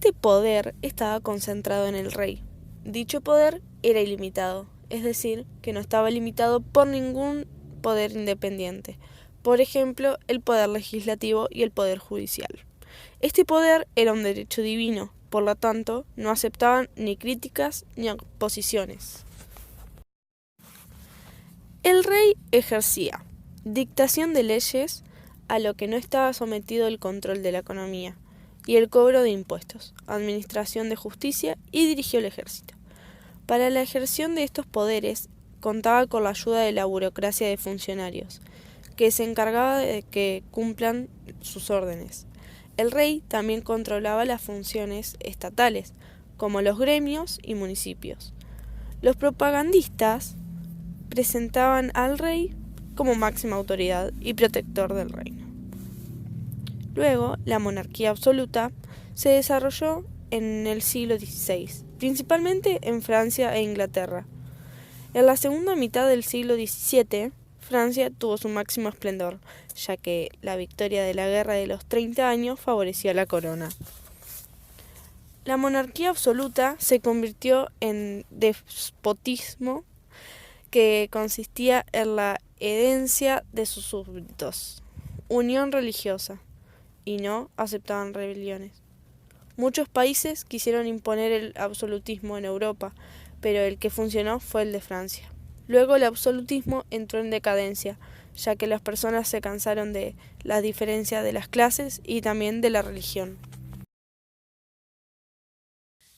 Este poder estaba concentrado en el rey. Dicho poder era ilimitado, es decir, que no estaba limitado por ningún poder independiente, por ejemplo, el poder legislativo y el poder judicial. Este poder era un derecho divino, por lo tanto, no aceptaban ni críticas ni oposiciones. El rey ejercía dictación de leyes, a lo que no estaba sometido el control de la economía y el cobro de impuestos, administración de justicia y dirigió el ejército. Para la ejerción de estos poderes contaba con la ayuda de la burocracia de funcionarios, que se encargaba de que cumplan sus órdenes. El rey también controlaba las funciones estatales, como los gremios y municipios. Los propagandistas presentaban al rey como máxima autoridad y protector del reino. Luego, la monarquía absoluta se desarrolló en el siglo XVI, principalmente en Francia e Inglaterra. En la segunda mitad del siglo XVII, Francia tuvo su máximo esplendor, ya que la victoria de la Guerra de los 30 años favoreció a la corona. La monarquía absoluta se convirtió en despotismo que consistía en la herencia de sus súbditos, unión religiosa, y no aceptaban rebeliones. Muchos países quisieron imponer el absolutismo en Europa, pero el que funcionó fue el de Francia. Luego el absolutismo entró en decadencia, ya que las personas se cansaron de las diferencias de las clases y también de la religión.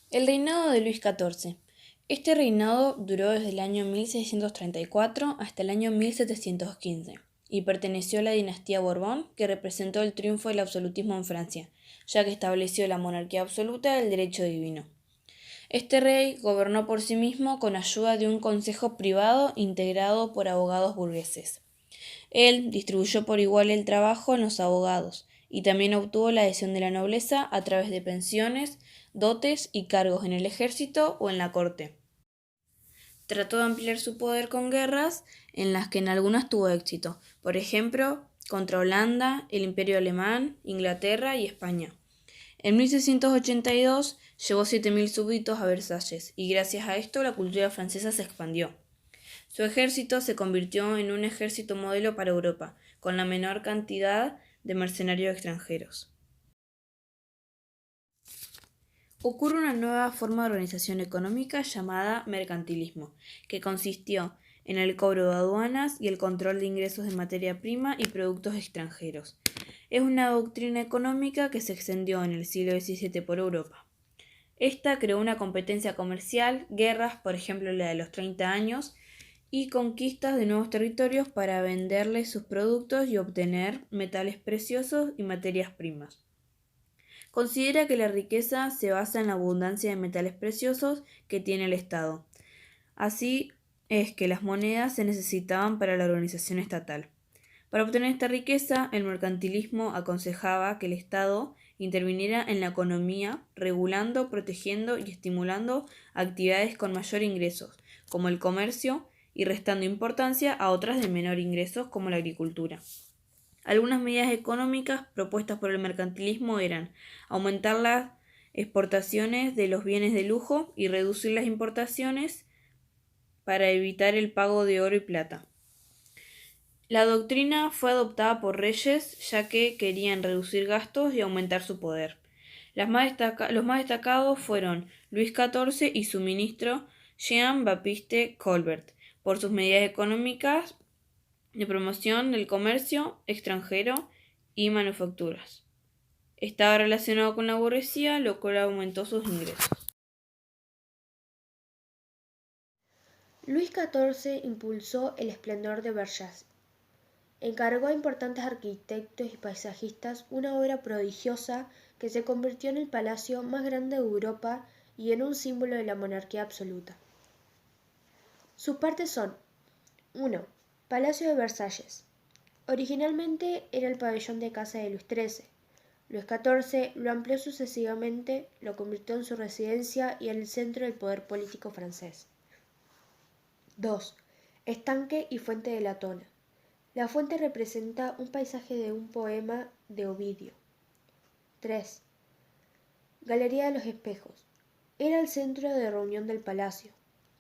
El reinado de Luis XIV. Este reinado duró desde el año 1634 hasta el año 1715 y perteneció a la dinastía Borbón, que representó el triunfo del absolutismo en Francia, ya que estableció la monarquía absoluta del derecho divino. Este rey gobernó por sí mismo con ayuda de un consejo privado integrado por abogados burgueses. Él distribuyó por igual el trabajo en los abogados y también obtuvo la adhesión de la nobleza a través de pensiones, dotes y cargos en el ejército o en la corte. Trató de ampliar su poder con guerras en las que en algunas tuvo éxito, por ejemplo, contra Holanda, el Imperio Alemán, Inglaterra y España. En 1682 llevó 7.000 súbditos a Versalles y gracias a esto la cultura francesa se expandió. Su ejército se convirtió en un ejército modelo para Europa, con la menor cantidad de mercenarios extranjeros. Ocurre una nueva forma de organización económica llamada mercantilismo, que consistió en el cobro de aduanas y el control de ingresos de materia prima y productos extranjeros. Es una doctrina económica que se extendió en el siglo XVII por Europa. Esta creó una competencia comercial, guerras, por ejemplo la de los 30 años, y conquistas de nuevos territorios para venderles sus productos y obtener metales preciosos y materias primas. Considera que la riqueza se basa en la abundancia de metales preciosos que tiene el Estado. Así es que las monedas se necesitaban para la organización estatal. Para obtener esta riqueza, el mercantilismo aconsejaba que el Estado interviniera en la economía, regulando, protegiendo y estimulando actividades con mayor ingresos, como el comercio, y restando importancia a otras de menor ingresos, como la agricultura. Algunas medidas económicas propuestas por el mercantilismo eran aumentar las exportaciones de los bienes de lujo y reducir las importaciones para evitar el pago de oro y plata. La doctrina fue adoptada por reyes ya que querían reducir gastos y aumentar su poder. Los más destacados fueron Luis XIV y su ministro Jean-Baptiste Colbert, por sus medidas económicas de promoción del comercio extranjero y manufacturas. Estaba relacionado con la burguesía, lo cual aumentó sus ingresos. Luis XIV impulsó el esplendor de Versalles. Encargó a importantes arquitectos y paisajistas una obra prodigiosa que se convirtió en el palacio más grande de Europa y en un símbolo de la monarquía absoluta. Sus partes son: 1. Palacio de Versalles. Originalmente era el pabellón de caza de Luis XIII. Luis XIV lo amplió sucesivamente, lo convirtió en su residencia y en el centro del poder político francés. 2. Estanque y fuente de Latona. La fuente representa un paisaje de un poema de Ovidio. 3. Galería de los Espejos. Era el centro de reunión del palacio.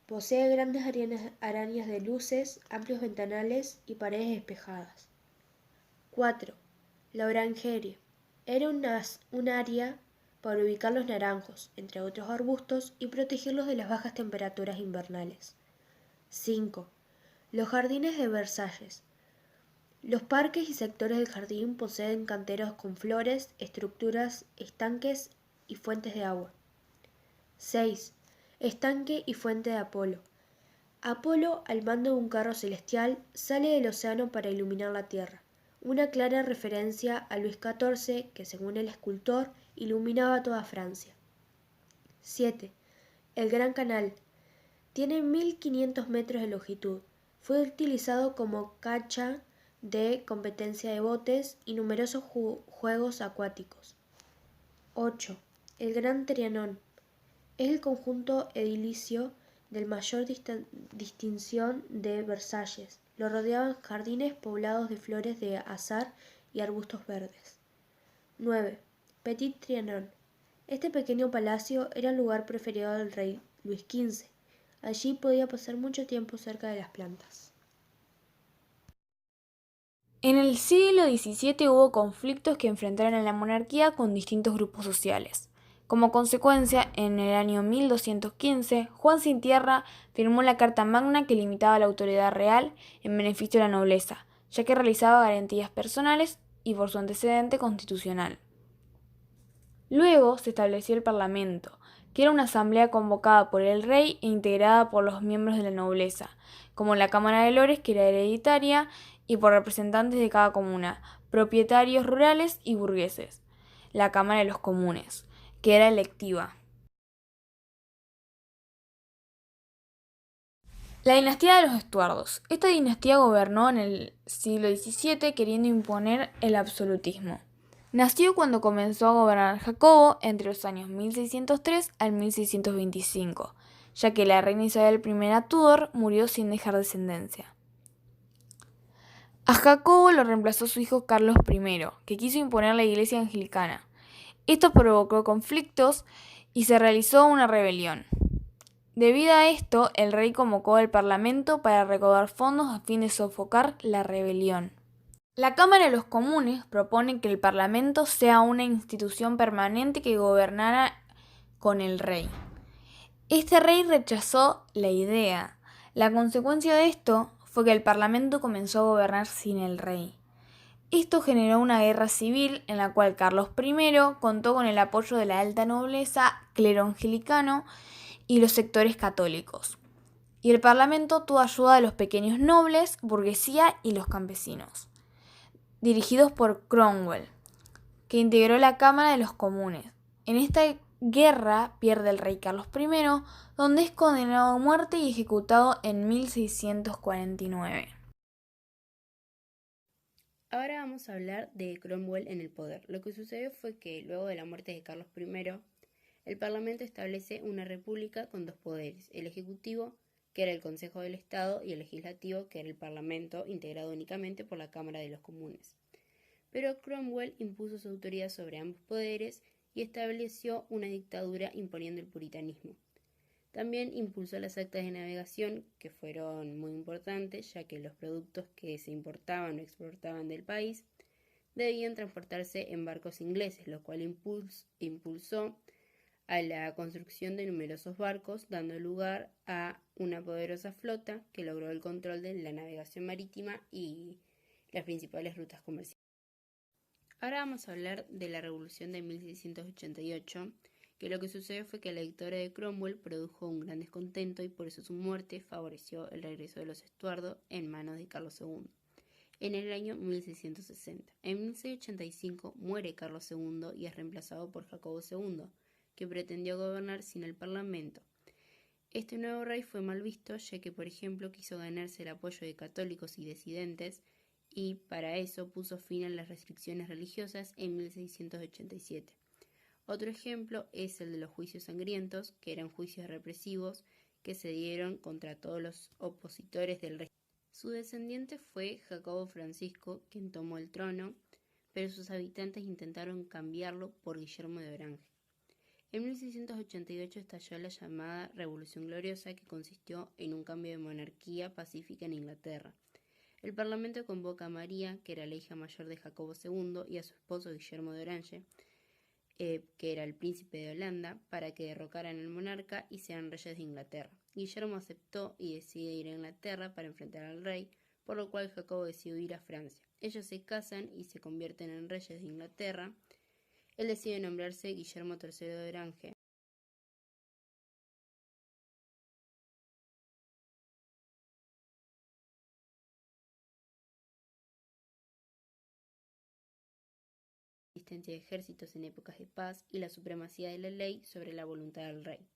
Posee grandes arañas de luces, amplios ventanales y paredes espejadas. 4. La orangeria. Era un área para ubicar los naranjos, entre otros arbustos, y protegerlos de las bajas temperaturas invernales. 5. Los jardines de Versalles. Los parques y sectores del jardín poseen canteros con flores, estructuras, estanques y fuentes de agua. 6. Estanque y fuente de Apolo. Apolo, al mando de un carro celestial, sale del océano para iluminar la tierra, una clara referencia a Luis XIV, que según el escultor, iluminaba toda Francia. 7. El Gran Canal. Tiene 1500 metros de longitud. Fue utilizado como cancha de competencia de botes y numerosos juegos acuáticos. 8. El Gran Trianón. Es el conjunto edilicio de mayor distinción de Versalles. Lo rodeaban jardines poblados de flores de azahar y arbustos verdes. 9. Petit Trianon. Este pequeño palacio era el lugar preferido del rey Luis XV. Allí podía pasar mucho tiempo cerca de las plantas. En el siglo XVII hubo conflictos que enfrentaron a la monarquía con distintos grupos sociales. Como consecuencia, en el año 1215, Juan Sin Tierra firmó la Carta Magna que limitaba la autoridad real en beneficio de la nobleza, ya que realizaba garantías personales y por su antecedente constitucional. Luego se estableció el Parlamento, que era una asamblea convocada por el rey e integrada por los miembros de la nobleza, como la Cámara de Lores, que era hereditaria, y por representantes de cada comuna, propietarios rurales y burgueses. La Cámara de los Comunes, que era electiva. La dinastía de los Estuardos. Esta dinastía gobernó en el siglo XVII queriendo imponer el absolutismo. Nació cuando comenzó a gobernar Jacobo entre los años 1603 al 1625, ya que la reina Isabel I Tudor murió sin dejar descendencia. A Jacobo lo reemplazó su hijo Carlos I, que quiso imponer la iglesia anglicana. Esto provocó conflictos y se realizó una rebelión. Debido a esto, el rey convocó al Parlamento para recaudar fondos a fin de sofocar la rebelión. La Cámara de los Comunes propone que el Parlamento sea una institución permanente que gobernara con el rey. Este rey rechazó la idea. La consecuencia de esto fue que el Parlamento comenzó a gobernar sin el rey. Esto generó una guerra civil en la cual Carlos I contó con el apoyo de la alta nobleza, clero anglicano y los sectores católicos. Y el Parlamento tuvo ayuda de los pequeños nobles, burguesía y los campesinos, dirigidos por Cromwell, que integró la Cámara de los Comunes. En esta guerra pierde el rey Carlos I, donde es condenado a muerte y ejecutado en 1649. Ahora vamos a hablar de Cromwell en el poder. Lo que sucedió fue que luego de la muerte de Carlos I, el Parlamento establece una república con dos poderes, el ejecutivo, que era el Consejo del Estado, y el legislativo, que era el Parlamento, integrado únicamente por la Cámara de los Comunes. Pero Cromwell impuso su autoridad sobre ambos poderes y estableció una dictadura imponiendo el puritanismo. También impulsó las actas de navegación, que fueron muy importantes, ya que los productos que se importaban o exportaban del país debían transportarse en barcos ingleses, lo cual impulsó a la construcción de numerosos barcos, dando lugar a una poderosa flota que logró el control de la navegación marítima y las principales rutas comerciales. Ahora vamos a hablar de la Revolución de 1688, que lo que sucedió fue que la dictadura de Cromwell produjo un gran descontento y por eso su muerte favoreció el regreso de los Estuardo en manos de Carlos II. En el año 1660. En 1685 muere Carlos II y es reemplazado por Jacobo II, que pretendió gobernar sin el Parlamento. Este nuevo rey fue mal visto, ya que, por ejemplo, quiso ganarse el apoyo de católicos y disidentes, y para eso puso fin a las restricciones religiosas en 1687. Otro ejemplo es el de los juicios sangrientos, que eran juicios represivos que se dieron contra todos los opositores del régimen. Su descendiente fue Jacobo Francisco, quien tomó el trono, pero sus habitantes intentaron cambiarlo por Guillermo de Orange. En 1688 estalló la llamada Revolución Gloriosa, que consistió en un cambio de monarquía pacífica en Inglaterra. El Parlamento convoca a María, que era la hija mayor de Jacobo II, y a su esposo Guillermo de Orange, que era el príncipe de Holanda, para que derrocaran al monarca y sean reyes de Inglaterra. Guillermo aceptó y decide ir a Inglaterra para enfrentar al rey, por lo cual Jacobo decidió ir a Francia. Ellos se casan y se convierten en reyes de Inglaterra. Él decide nombrarse Guillermo III de Orange. La existencia de ejércitos en épocas de paz y la supremacía de la ley sobre la voluntad del rey,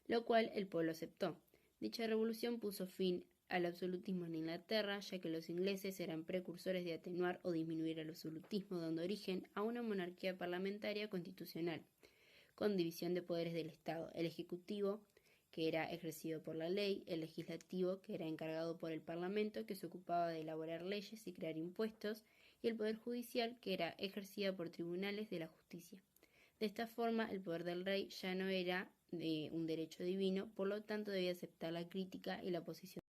lo cual el pueblo aceptó. Dicha revolución puso fin al absolutismo en Inglaterra, ya que los ingleses eran precursores de atenuar o disminuir el absolutismo, dando origen a una monarquía parlamentaria constitucional, con división de poderes del Estado: el ejecutivo, que era ejercido por la ley; el legislativo, que era encargado por el Parlamento, que se ocupaba de elaborar leyes y crear impuestos; y el poder judicial, que era ejercido por tribunales de la justicia. De esta forma, el poder del rey ya no era de un derecho divino, por lo tanto debía aceptar la crítica y la oposición